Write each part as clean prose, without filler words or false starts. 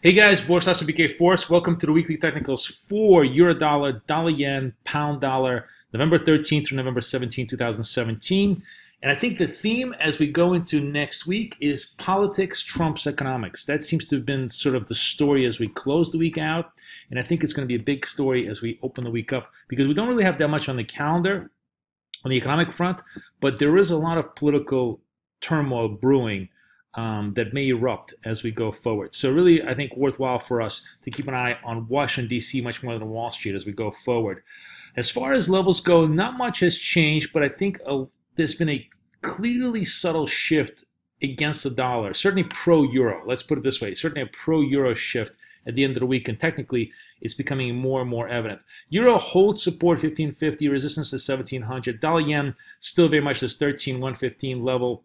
Hey guys, Boris BK Forex. Welcome to the weekly technicals for Euro dollar, dollar yen, pound dollar, November 13th through November 17th, 2017. And I think the theme as we go into next week is politics trumps economics. That seems to have been sort of the story as we close the week out. And I think it's going to be a big story as we open the week up because we don't really have that much on the calendar on the economic front, but there is a lot of political turmoil brewing that may erupt as we go forward. So really, I think worthwhile for us to keep an eye on Washington, D.C. much more than Wall Street as we go forward. As far as levels go, not much has changed, but I think there's been a clearly subtle shift against the dollar, certainly pro-euro. Let's put it this way, certainly a pro-euro shift at the end of the week, and technically it's becoming more and more evident. Euro holds support 1550, resistance to 1700. Dollar yen still very much this 13,115 level,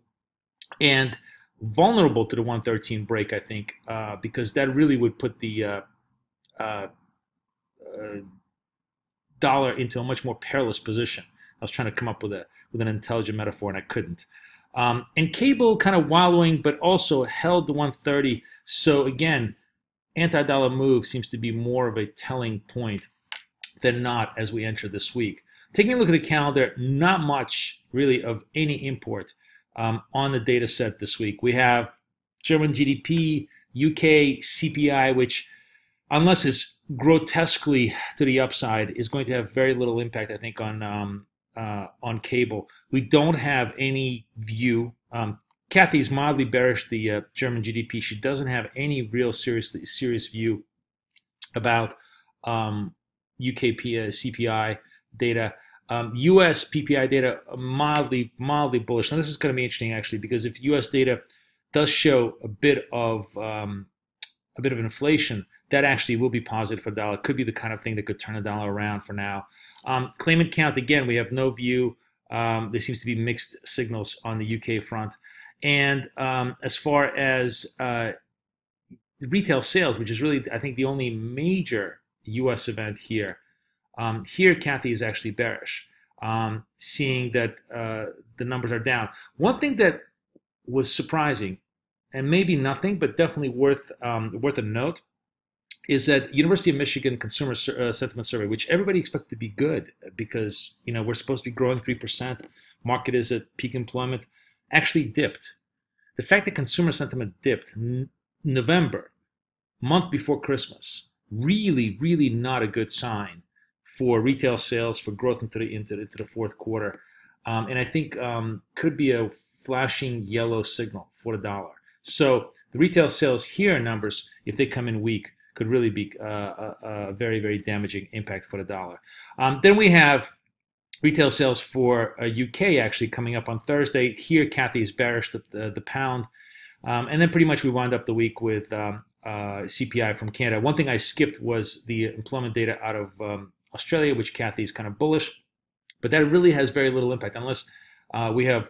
and vulnerable to the 113 break, I think, because that really would put the dollar into a much more perilous position. I was trying to come up with an intelligent metaphor, and I couldn't. And cable kind of wallowing, but also held the 130. So again, anti-dollar move seems to be more of a telling point than not as we enter this week. Taking a look at the calendar, not much really of any import on the data set this week. We have German GDP, UK CPI, which, unless it's grotesquely to the upside, is going to have very little impact, I think, on cable. We don't have any view. Kathy's mildly bearish the German GDP. She doesn't have any real serious view about UK CPI data. U.S. PPI data mildly bullish. Now this is going to be interesting actually, because if U.S. data does show a bit of inflation, that actually will be positive for the dollar. It could be the kind of thing that could turn the dollar around for now. Claimant count, again, we have no view. There seems to be mixed signals on the UK front. And as far as retail sales, which is really, I think, the only major U.S. event here, here Kathy is actually bearish, seeing that the numbers are down. One thing that was surprising, and maybe nothing, but definitely worth a note, is that University of Michigan Consumer Sentiment Survey, which everybody expected to be good because we're supposed to be growing 3%, market is at peak employment, actually dipped. The fact that consumer sentiment dipped November, month before Christmas, really not a good sign for retail sales, for growth into the fourth quarter, and I think could be a flashing yellow signal for the dollar. So the retail sales here numbers, if they come in weak, could really be a very damaging impact for the dollar. Then we have retail sales for UK actually coming up on Thursday. Here, Kathy is bearish the pound, and then pretty much we wound up the week with CPI from Canada. One thing I skipped was the employment data out of Australia, which Kathy is kind of bullish, but that really has very little impact unless we have,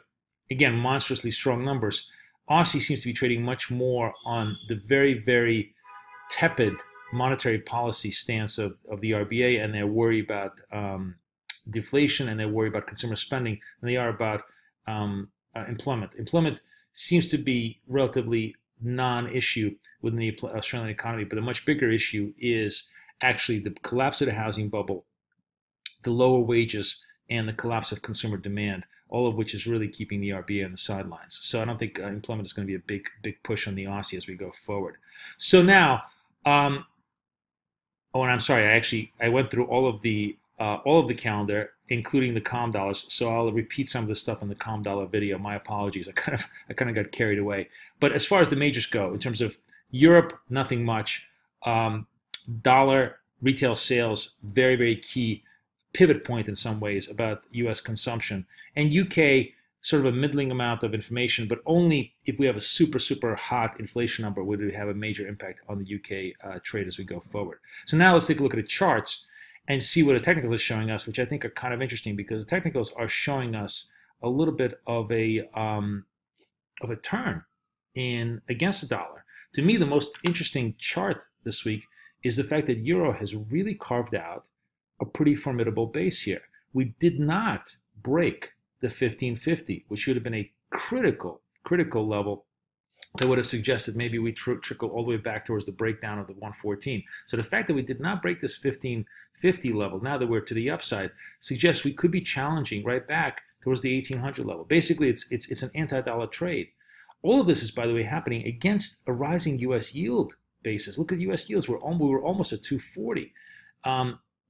again, monstrously strong numbers. Aussie seems to be trading much more on the very tepid monetary policy stance of the RBA, and they're worried about deflation, and they're worried about consumer spending, than they are about employment. Employment seems to be relatively non-issue within the Australian economy, but a much bigger issue is actually the collapse of the housing bubble, the lower wages, and the collapse of consumer demand, all of which is really keeping the RBA on the sidelines. So I don't think employment is going to be a big push on the Aussie as we go forward. So now, oh, and I'm sorry, I went through all of the calendar, including the COM dollars. So I'll repeat some of the stuff in the COM dollar video. My apologies. I kind of got carried away. But as far as the majors go, in terms of Europe, nothing much. Dollar retail sales, very key pivot point in some ways about U.S. consumption, and UK sort of a middling amount of information, but only if we have a super hot inflation number would it have a major impact on the UK trade as we go forward. So now let's take a look at the charts and see what the technicals are showing us, which I think are kind of interesting because the technicals are showing us a little bit of a turn in against the dollar. To me, the most interesting chart this week is the fact that Euro has really carved out a pretty formidable base here. We did not break the 1550, which should have been a critical level that would have suggested maybe we trickle all the way back towards the breakdown of the 114. So the fact that we did not break this 1550 level, now that we're to the upside, suggests we could be challenging right back towards the 1800 level. Basically, it's an anti-dollar trade. All of this is, by the way, happening against a rising U.S. yield basis. Look at U.S. yields. We were almost at 240.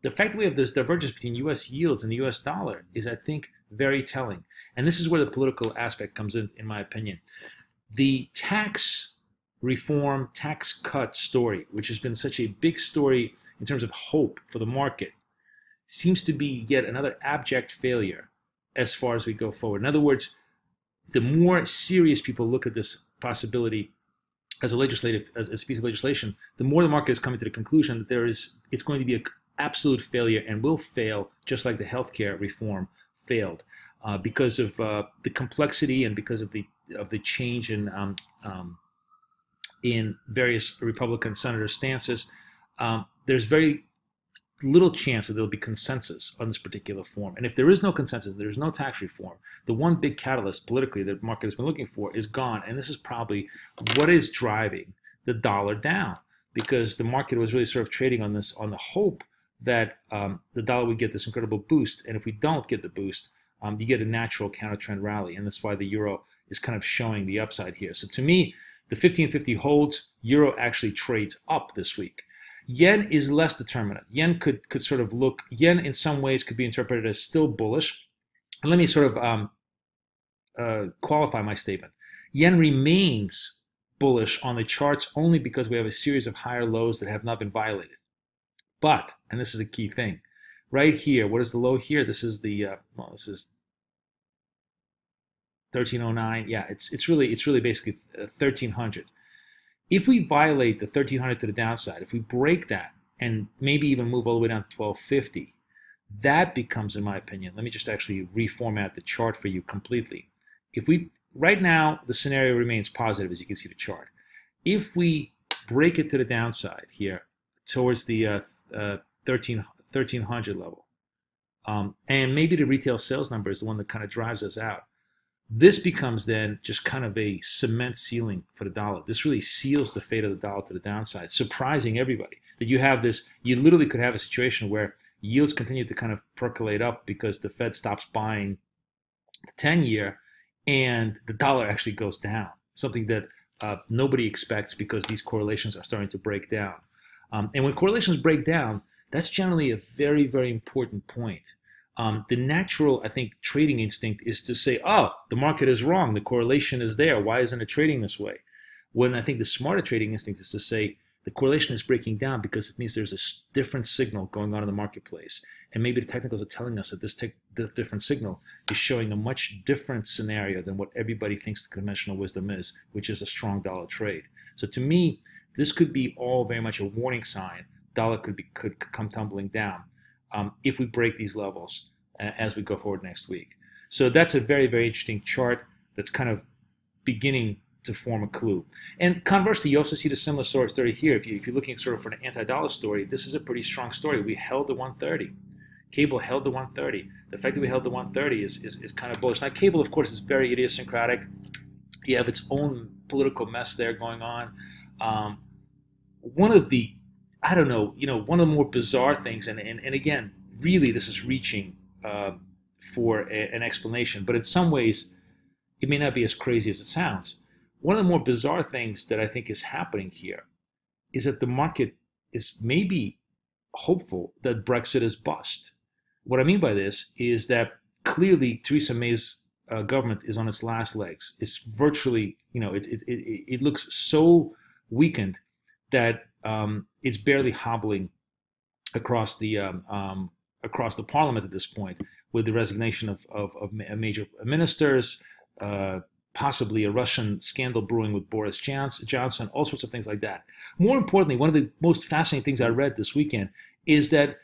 The fact that we have this divergence between U.S. yields and the U.S. dollar is, I think, very telling. And this is where the political aspect comes in my opinion. The tax reform, tax cut story, which has been such a big story in terms of hope for the market, seems to be yet another abject failure as far as we go forward. In other words, the more serious people look at this possibility as a piece of legislation, the more the market is coming to the conclusion that it's going to be an absolute failure and will fail, just like the healthcare reform failed, because of the complexity and because of the change in various Republican senators' stances. There's very little chance that there'll be consensus on this particular form. And if there is no consensus, there's no tax reform, the one big catalyst politically that the market has been looking for is gone. And this is probably what is driving the dollar down, because the market was really sort of trading on this, on the hope that the dollar would get this incredible boost. And if we don't get the boost, you get a natural counter trend rally. And that's why the euro is kind of showing the upside here. So to me, the 1550 holds. Euro actually trades up this week. Yen is less determinate. Yen could sort of look, yen in some ways could be interpreted as still bullish. And let me sort of qualify my statement. Yen remains bullish on the charts only because we have a series of higher lows that have not been violated. But, and this is a key thing, right here, what is the low here? This is the, well, this is 1309. Yeah, it's really basically 1300. If we violate the 1300 to the downside, if we break that and maybe even move all the way down to 1250, that becomes, in my opinion, let me just actually reformat the chart for you completely. If we, right now, the scenario remains positive, as you can see the chart. If we break it to the downside here, towards the 1300 level, and maybe the retail sales number is the one that kind of drives us out, this becomes then just kind of a cement ceiling for the dollar. This really seals the fate of the dollar to the downside, surprising everybody. That you have this, you literally could have a situation where yields continue to kind of percolate up because the Fed stops buying the 10-year and the dollar actually goes down, something that nobody expects because these correlations are starting to break down. And when correlations break down, that's generally a very, very important point. The natural, I think, trading instinct is to say, oh, the market is wrong. The correlation is there. Why isn't it trading this way? When I think the smarter trading instinct is to say the correlation is breaking down because it means there's a different signal going on in the marketplace. And maybe the technicals are telling us that this different signal is showing a much different scenario than what everybody thinks the conventional wisdom is, which is a strong dollar trade. So to me, this could be all very much a warning sign. Dollar could come tumbling down if we break these levels as we go forward next week. So that's a very, very interesting chart that's kind of beginning to form a clue. And conversely, you also see the similar sort of story here. If you're looking sort of for an anti-dollar story, this is a pretty strong story. We held the 130. Cable held the 130. The fact that we held the 130 is kind of bullish. Now, cable, of course, is very idiosyncratic. You have its own political mess there going on. One of the, I don't know, one of the more bizarre things, and again, really this is reaching for an explanation, but in some ways, it may not be as crazy as it sounds. One of the more bizarre things that I think is happening here is that the market is maybe hopeful that Brexit is bust. What I mean by this is that clearly Theresa May's government is on its last legs. It's virtually, it looks so weakened that it's barely hobbling across the parliament at this point, with the resignation of major ministers, possibly a Russian scandal brewing with Boris Johnson, all sorts of things like that. More importantly, one of the most fascinating things I read this weekend is that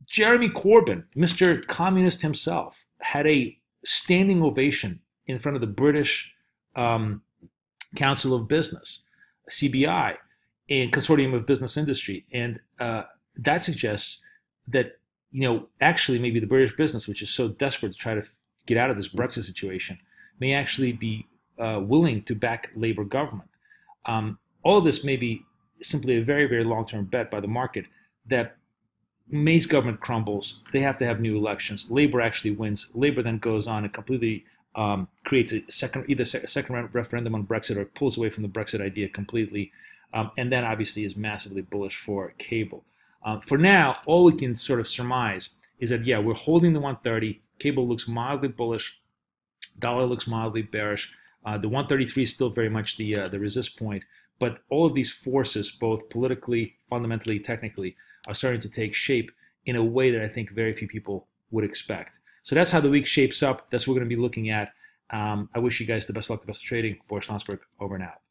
Jeremy Corbyn, Mr. Communist himself, had a standing ovation in front of the British Council of Business, CBI, and Consortium of Business Industry. And that suggests that, actually maybe the British business, which is so desperate to try to get out of this Brexit situation, may actually be willing to back labor government. All of this may be simply a very, very long-term bet by the market that May's government crumbles. They have to have new elections. Labor actually wins. Labor then goes on and completely creates a second referendum on Brexit, or pulls away from the Brexit idea completely, and then obviously is massively bullish for cable. For now, all we can sort of surmise is that, yeah, we're holding the 130. Cable looks mildly bullish. Dollar looks mildly bearish. The 133 is still very much the resist point. But all of these forces, both politically, fundamentally, technically, are starting to take shape in a way that I think very few people would expect. So that's how the week shapes up. That's what we're going to be looking at. I wish you guys the best luck, the best of trading. Boris, over and out.